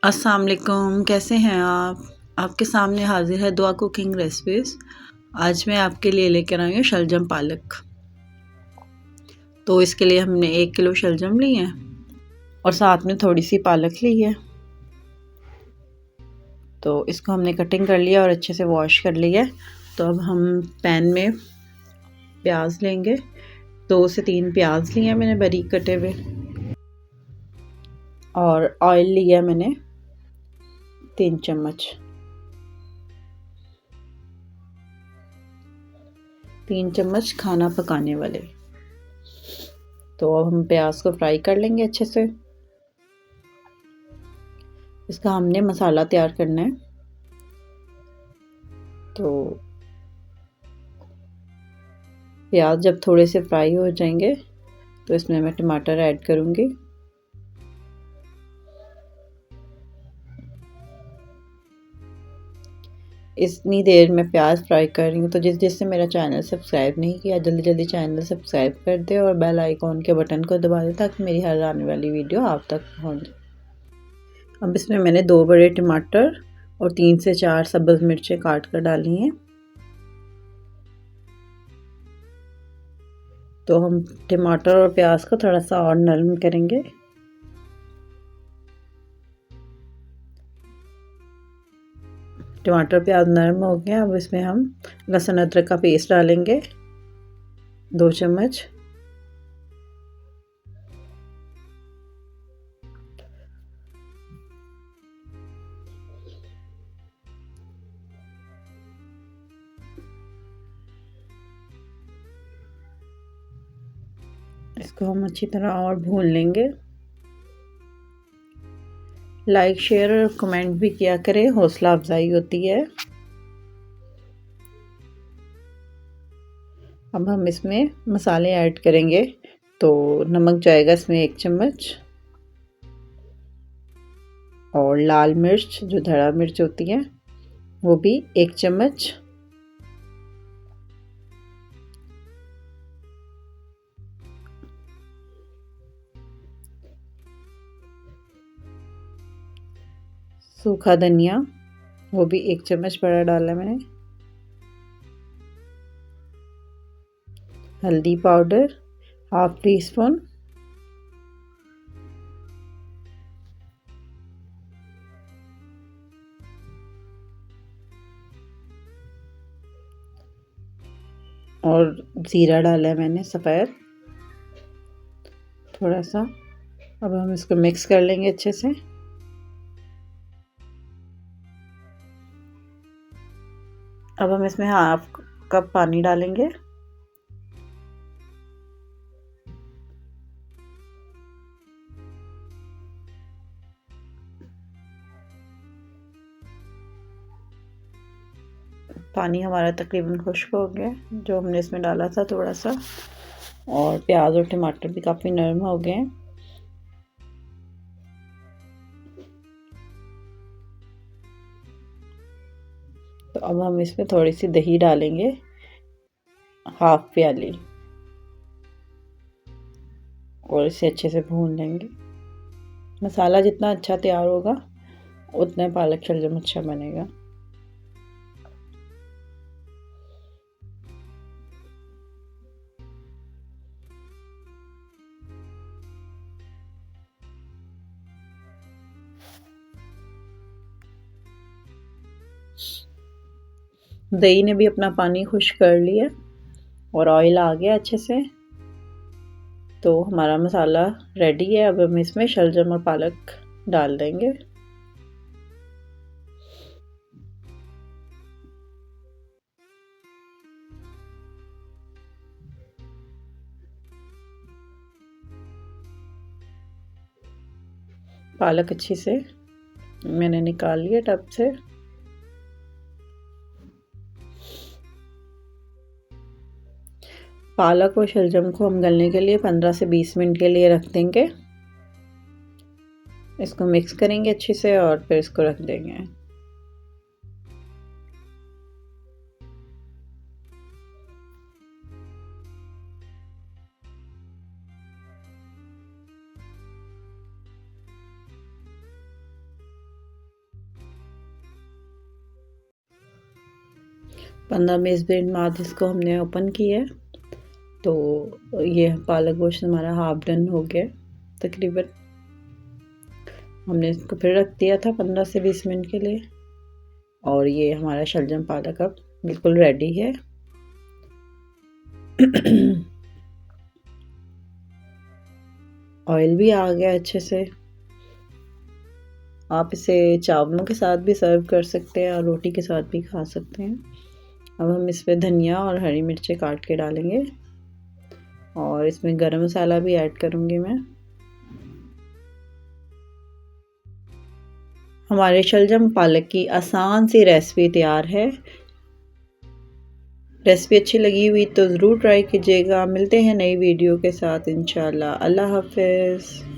अस्सलाम वालेकुम, कैसे हैं आप? आपके सामने हाज़िर है दुआ कुकिंग रेसिपीज़। आज मैं आपके लिए लेकर आई हूँ शलजम पालक। तो इसके लिए हमने 1 किलो शलजम ली है और साथ में थोड़ी सी पालक ली है। तो इसको हमने कटिंग कर लिया और अच्छे से वॉश कर लिया है। तो अब हम पैन में प्याज लेंगे। 2 से 3 प्याज लिए हैं मैंने बारीक कटे हुए, और ऑयल लिया मैंने 3 चम्मच। 3 चम्मच खाना पकाने वाले। तो अब हम प्याज को फ्राई कर लेंगे अच्छे से। इसका हमने मसाला तैयार करना है। तो प्याज जब थोड़े से फ्राई हो जाएंगे तो इसमें मैं टमाटर ऐड करूँगी। इतनी देर में प्याज फ्राई कर रही हूँ। तो जिसने मेरा चैनल सब्सक्राइब नहीं किया, जल्दी जल्दी चैनल सब्सक्राइब कर दे और बेल आइकॉन के बटन को दबा दे ताकि मेरी हर आने वाली वीडियो आप तक पहुँच जाए। अब इसमें मैंने 2 बड़े टमाटर और 3 से 4 सब्ज़ मिर्चें काट कर डाली हैं। तो हम टमाटर और प्याज को थोड़ा सा और नरम करेंगे। टमाटर प्याज नरम हो गया। अब इसमें हम लहसुन अदरक का पेस्ट डालेंगे 2 चम्मच। इसको हम अच्छी तरह और भून लेंगे। लाइक शेयर और कमेंट भी किया करें, हौसला अफजाई होती है। अब हम इसमें मसाले ऐड करेंगे। तो नमक जाएगा इसमें 1 चम्मच, और लाल मिर्च जो धड़ा मिर्च होती है वो भी 1 चम्मच, सूखा धनिया वो भी 1 चम्मच बड़ा डाला मैंने, हल्दी पाउडर 1/2 टीस्पून, और ज़ीरा डाला है मैंने सफ़ेद थोड़ा सा। अब हम इसको मिक्स कर लेंगे अच्छे से। अब हम इसमें 1/2 कप पानी डालेंगे। पानी हमारा तकरीबन खुश्क हो गया जो हमने इसमें डाला था थोड़ा सा, और प्याज और टमाटर भी काफ़ी नरम हो गए हैं। तो अब हम इसमें थोड़ी सी दही डालेंगे, 1/2 प्याली, और इसे अच्छे से भून लेंगे। मसाला जितना अच्छा तैयार होगा उतना पालक शलजम अच्छा बनेगा। दही ने भी अपना पानी खुश्क कर लिया और ऑयल आ गया अच्छे से। तो हमारा मसाला रेडी है। अब हम इसमें शलजम और पालक डाल देंगे। पालक अच्छी से मैंने निकाल लिया टब से। पालक और शलजम को हम गलने के लिए 15 से 20 मिनट के लिए रख देंगे। इसको मिक्स करेंगे अच्छे से और फिर इसको रख देंगे। 15-20 मिनट बाद इसको हमने ओपन किया। तो ये पालक गोश्त हमारा हाफ डन हो गया तकरीबन। हमने इसको फिर रख दिया था 15 से 20 मिनट के लिए, और ये हमारा शलजम पालक अब बिल्कुल रेडी है। ऑयल भी आ गया अच्छे से। आप इसे चावलों के साथ भी सर्व कर सकते हैं और रोटी के साथ भी खा सकते हैं। अब हम इस पे धनिया और हरी मिर्चें काट के डालेंगे, और इसमें गरम मसाला भी ऐड करूँगी मैं। हमारे शलजम पालक की आसान सी रेसिपी तैयार है। रेसिपी अच्छी लगी हुई तो ज़रूर ट्राई कीजिएगा। मिलते हैं नई वीडियो के साथ इंशाल्लाह। अल्लाह हाफ़िज़।